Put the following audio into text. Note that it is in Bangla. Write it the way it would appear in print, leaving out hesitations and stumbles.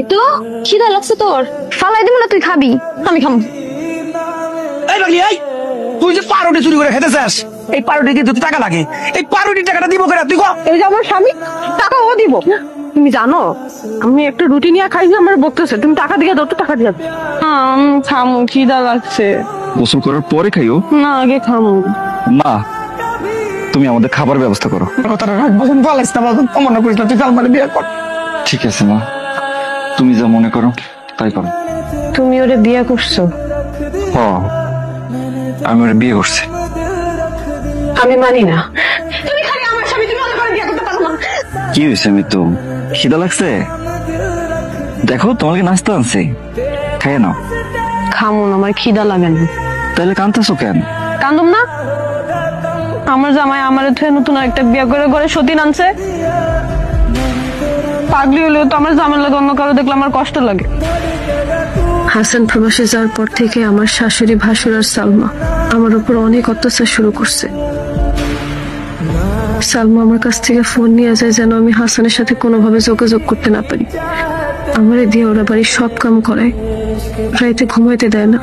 মিতু খিদা লাগছে তোর? ফালাই দিব না, তুই খাবি? আমি খাম। এই বাগলি, এই তুই যে পাউরুটি চুরি করে খেতে চাস, এই পাউরুটি কিন্তু টাকা লাগে, এই পাউরুটির টাকাটা দিব করে তুই কো? এই যে আমার স্বামী, টাকা ও দিব। তুমি জানো আমি একটা রুটি নিয়ে খাই যে আমার বকতেছে, তুমি টাকা দিয়ে দাও তো, টাকা দিয়ে দাও। খামু, খিদা লাগছে। গোসল করার পরে খাইও। না, আগে খামু। মা, তুমি আমাদের খাবার ব্যবস্থা করো। কথাটা রাখ বাজন, পালাইস না বাজন, অমন করিস না, তুই সালমানে বিয়ে কর। ঠিক আছে মা, তুমি যা মনে করো তাই করো। তুমি ওরে বিয়ে করছো? হ, আমি ওরে বিয়ে করছি। আমি মানি না। কি হয়েছে মিতু, খিদা লাগছে? দেখো তোমাকে নাস্তা আনছি, খাইয়ে নাও। খামু না, আমার খিদা লাগে না। তাহলে কাঁদতেছো কেন? কান্দুম না? আমার জামাই আমার থুয়ে নতুন একটা বিয়ে করে ঘরে সতীন আনছে। পাগলি হলেও তো আমার জামাই লাগে, অন্য কারো দেখলে আমার কষ্ট লাগে। হাসান প্রবাসে যাওয়ার পর থেকে আমার শাশুড়ি, ভাসুর আর সালমা আমার উপর অনেক অত্যাচার শুরু করছে। সালমা আমার কাছ থেকে ফোন নিয়ে যায় যেন আমি হাসানের সাথে কোনোভাবে যোগাযোগ করতে না পারি। আমারে দিয়ে ওরা বাড়ির সব কাম করায়, রাইতে ঘুমাইতে দেয় না।